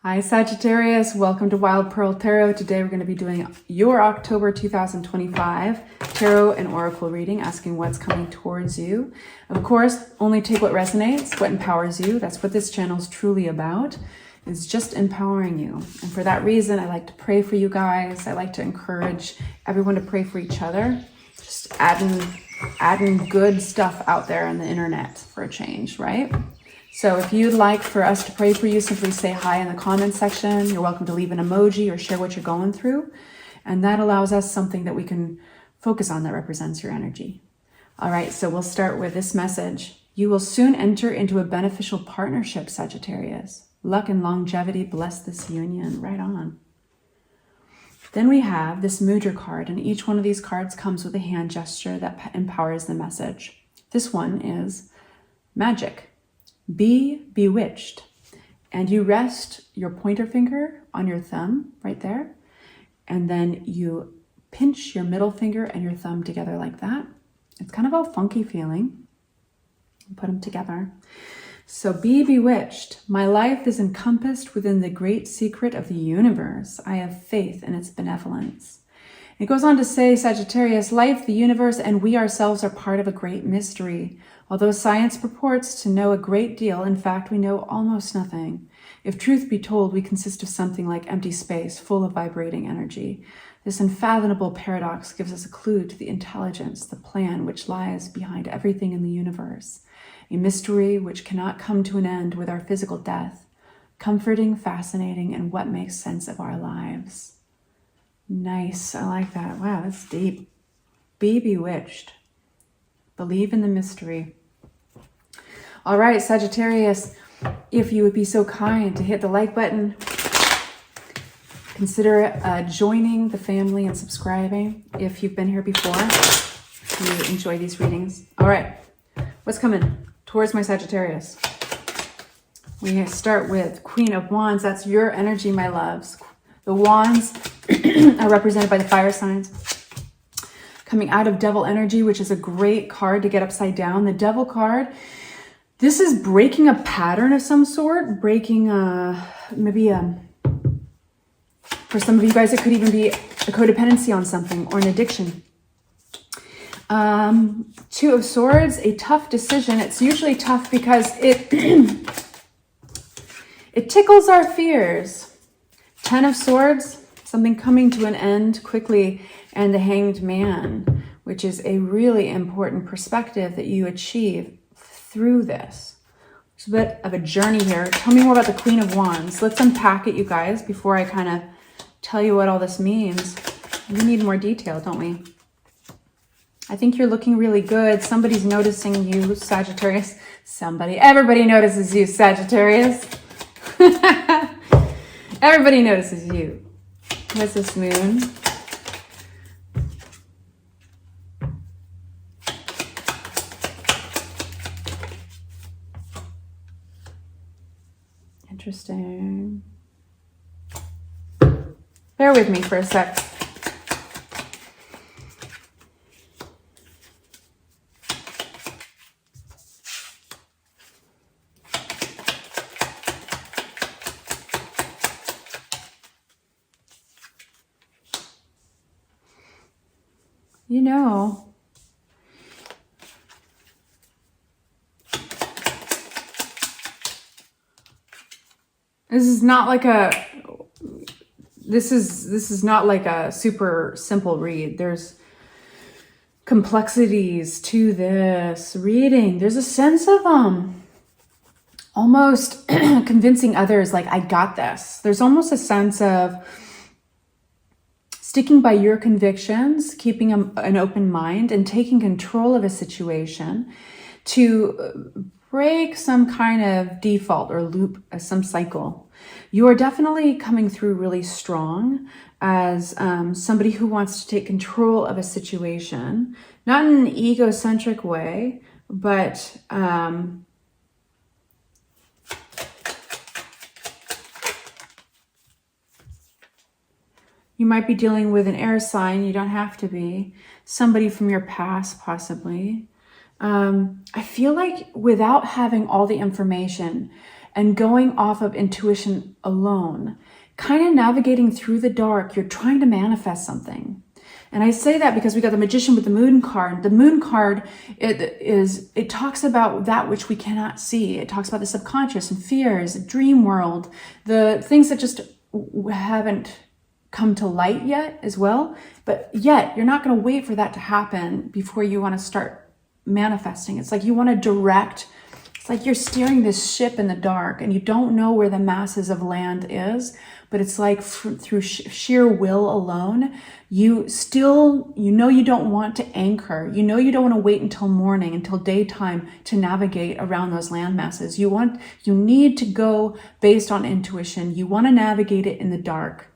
Hi Sagittarius, welcome to Wild Pearl Tarot. Today we're going to be doing your October 2025 tarot and oracle reading, asking what's coming towards you. Of course, only take what resonates, what empowers you. That's what this channel is truly about, is just empowering you. And for that reason, I like to pray for you guys. I like to encourage everyone to pray for each other. Just adding good stuff out there on the internet for a change, right? So if you'd like for us to pray for you, simply say hi in the comment section. You're welcome to leave an emoji or share what you're going through. And that allows us something that we can focus on that represents your energy. All right, so we'll start with this message. You will soon enter into a beneficial partnership, Sagittarius. Luck and longevity bless this union. Right on. Then we have this Mudra card, and each one of these cards comes with a hand gesture that empowers the message. This one is magic. Be bewitched, and you rest your pointer finger on your thumb right there, and then you pinch your middle finger and your thumb together like that. It's kind of a funky feeling. Put them together. So be bewitched. My life is encompassed within the great secret of the universe. I have faith in its benevolence. It goes on to say, Sagittarius, life, the universe, and we ourselves are part of a great mystery. Although science purports to know a great deal, in fact, we know almost nothing. If truth be told, we consist of something like empty space, full of vibrating energy. This unfathomable paradox gives us a clue to the intelligence, the plan which lies behind everything in the universe. A mystery which cannot come to an end with our physical death. Comforting, fascinating, and what makes sense of our lives. Nice, I like that. Wow, that's deep. Be bewitched. Believe in the mystery. All right, Sagittarius, if you would be so kind to hit the like button, consider joining the family and subscribing if you've been here before. You enjoy these readings. All right, what's coming towards my Sagittarius? We start with Queen of Wands. That's your energy, my loves. The wands are represented by the fire signs. Coming out of devil energy, which is a great card to get upside down. The devil card, this is breaking a pattern of some sort, breaking for some of you guys, it could even be a codependency on something or an addiction. Two of Swords, a tough decision. It's usually tough because it it tickles our fears. Ten of Swords, something coming to an end quickly, and the Hanged Man, which is a really important perspective that you achieve through this. It's a bit of a journey here. Tell me more about the Queen of Wands. Let's unpack it, you guys, before I kind of tell you what all this means. We need more detail, don't we? I think you're looking really good. Somebody's noticing you, Sagittarius. Everybody notices you, Sagittarius. Everybody notices you. What's this moon? Interesting. Bear with me for a sec. You know, this is not like a super simple read. There's complexities to this reading. There's a sense of almost convincing others, like, I got this. There's almost a sense of sticking by your convictions, keeping an open mind, and taking control of a situation to break some kind of default or loop, some cycle. You are definitely coming through really strong as somebody who wants to take control of a situation, not in an egocentric way, but you might be dealing with an air sign. You don't have to be. Somebody from your past, possibly. I feel like without having all the information, and going off of intuition alone, kind of navigating through the dark. You're trying to manifest something. And I say that because we got the Magician with the Moon card. The Moon card, it talks about that which we cannot see. It talks about the subconscious and fears, dream world, the things that just haven't come to light yet as well. But yet, you're not going to wait for that to happen before you want to start manifesting. It's like you want to direct. It's like you're steering this ship in the dark and you don't know where the masses of land is, but it's like through sheer will alone, you know you don't want to anchor. You know you don't want to wait until morning, until daytime to navigate around those land masses. You need to go based on intuition. You want to navigate it in the dark.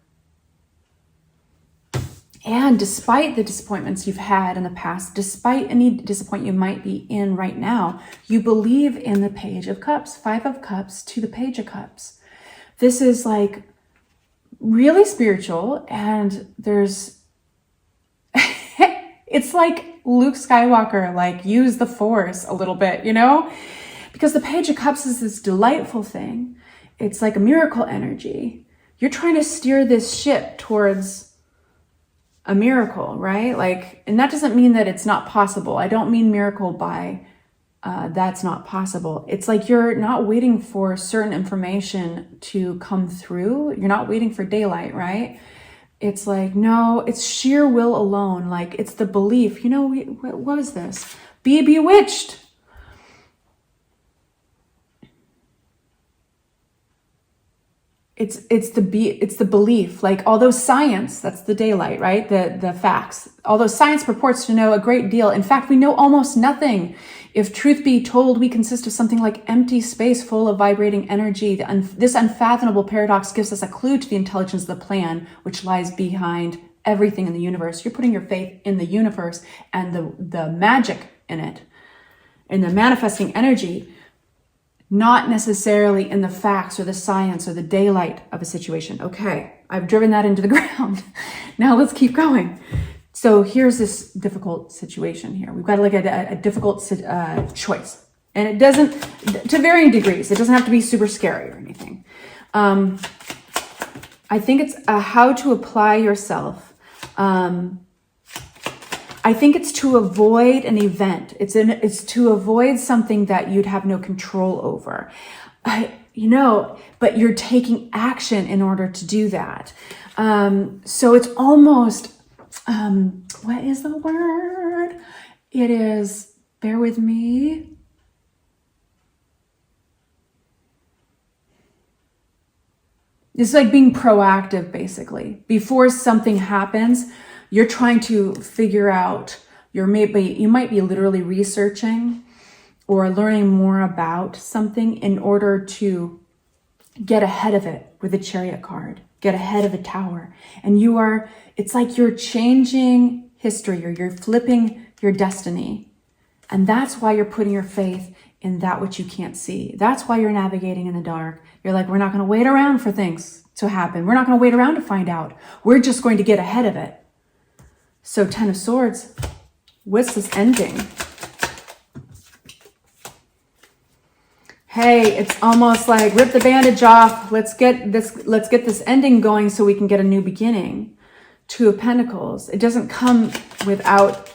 And despite the disappointments you've had in the past, despite any disappointment you might be in right now, you believe in the Page of Cups, 5 of Cups to the Page of Cups. This is like really spiritual, and it's like Luke Skywalker, like use the Force a little bit, you know? Because the Page of Cups is this delightful thing. It's like a miracle energy. You're trying to steer this ship towards a miracle, right? Like, and that doesn't mean that it's not possible. I don't mean miracle by that's not possible. It's like you're not waiting for certain information to come through. You're not waiting for daylight, right? It's like, no, it's sheer will alone. Like, it's the belief, what was this? Be bewitched. It's the belief, like although science, that's the daylight, right? The facts. Although science purports to know a great deal, in fact, we know almost nothing. If truth be told, we consist of something like empty space full of vibrating energy. This unfathomable paradox gives us a clue to the intelligence of the plan, which lies behind everything in the universe. You're putting your faith in the universe and the magic in it, in the manifesting energy, not necessarily in the facts or the science or the daylight of a situation. Okay, I've driven that into the ground. Now let's keep going. So here's this difficult situation here. We've got to look at a difficult choice. And it doesn't, to varying degrees, it doesn't have to be super scary or anything. I think it's how to apply yourself. I think it's to avoid an event. It's to avoid something that you'd have no control over. But you're taking action in order to do that. So it's almost, what is the word? It is, bear with me. It's like being proactive, basically. Before something happens, you're trying to figure out, you might be literally researching or learning more about something in order to get ahead of it with a Chariot card, get ahead of a Tower. And it's like you're changing history, or you're flipping your destiny. And that's why you're putting your faith in that which you can't see. That's why you're navigating in the dark. You're like, we're not going to wait around for things to happen. We're not going to wait around to find out. We're just going to get ahead of it. So 10 of Swords, what's this ending? Hey, it's almost like rip the bandage off. Let's get this ending going so we can get a new beginning. 2 of Pentacles. It doesn't come without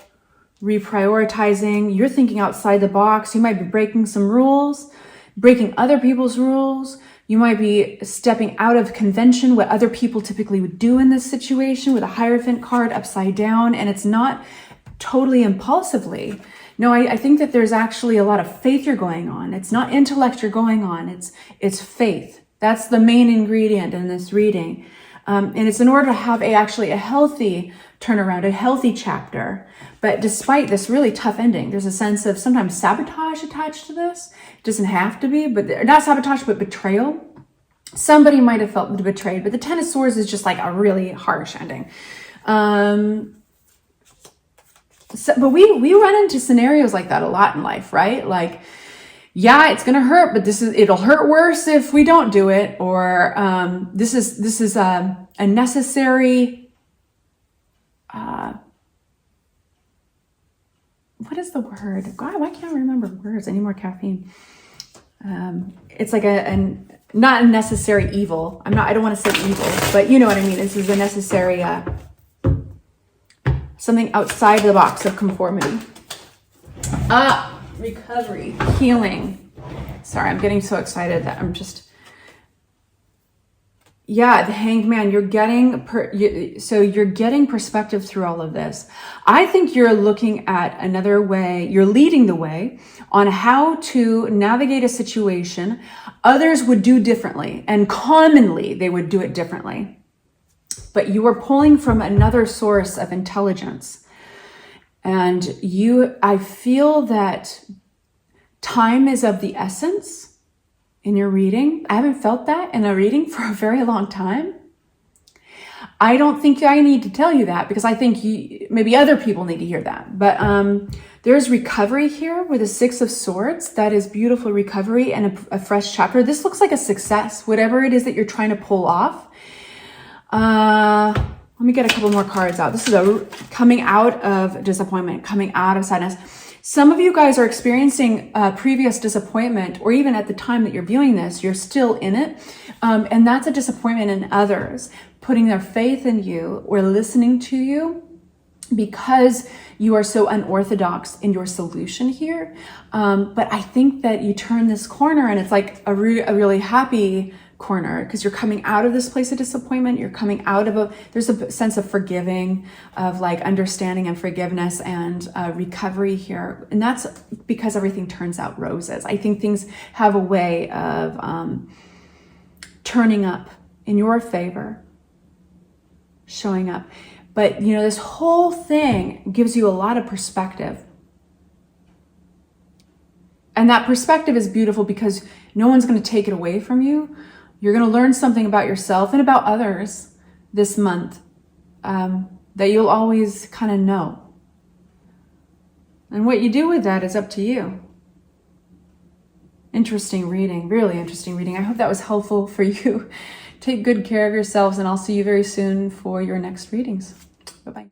reprioritizing. You're thinking outside the box. You might be breaking some rules, breaking other people's rules. You might be stepping out of convention, what other people typically would do in this situation, with a Hierophant card upside down. And it's not totally impulsively. No, I think that there's actually a lot of faith you're going on. It's not intellect you're going on. It's faith. That's the main ingredient in this reading. And it's in order to have actually a healthy turnaround, a healthy chapter. But despite this really tough ending, there's a sense of sometimes sabotage attached to this. It doesn't have to be, but not sabotage, but betrayal. Somebody might have felt betrayed, but the 10 of Swords is just like a really harsh ending. But we run into scenarios like that a lot in life, right? Like, yeah, it's going to hurt, but it'll hurt worse if we don't do it. Or this is a necessary, what is the word? God, why can't I remember words? I need more caffeine. It's like not a necessary evil. I don't want to say evil, but you know what I mean. This is a necessary, something outside the box of conformity. Recovery, healing. Sorry, I'm getting so excited that I'm just, yeah, the Hanged Man, you're getting perspective through all of this. I think you're looking at another way, you're leading the way on how to navigate a situation others would do differently, and commonly they would do it differently. But you are pulling from another source of intelligence. And I feel that time is of the essence in your reading. I haven't felt that in a reading for a very long time. I don't think I need to tell you that, because I think maybe other people need to hear that. But there's recovery here with the Six of Swords. That is beautiful recovery and a fresh chapter. This looks like a success, whatever it is that you're trying to pull off. Let me get a couple more cards out. This is coming out of disappointment, coming out of sadness. Some of you guys are experiencing previous disappointment, or even at the time that you're viewing this, you're still in it. And that's a disappointment in others, putting their faith in you or listening to you because you are so unorthodox in your solution here. But I think that you turn this corner and it's like a really happy corner, because you're coming out of this place of disappointment. You're coming out of there's a sense of forgiving, of like understanding and forgiveness and recovery here. And that's because everything turns out roses. I think things have a way of turning up in your favor, showing up. But you know, this whole thing gives you a lot of perspective. And that perspective is beautiful because no one's going to take it away from you. You're going to learn something about yourself and about others this month that you'll always kind of know. And what you do with that is up to you. Interesting reading, really interesting reading. I hope that was helpful for you. Take good care of yourselves, and I'll see you very soon for your next readings. Bye-bye.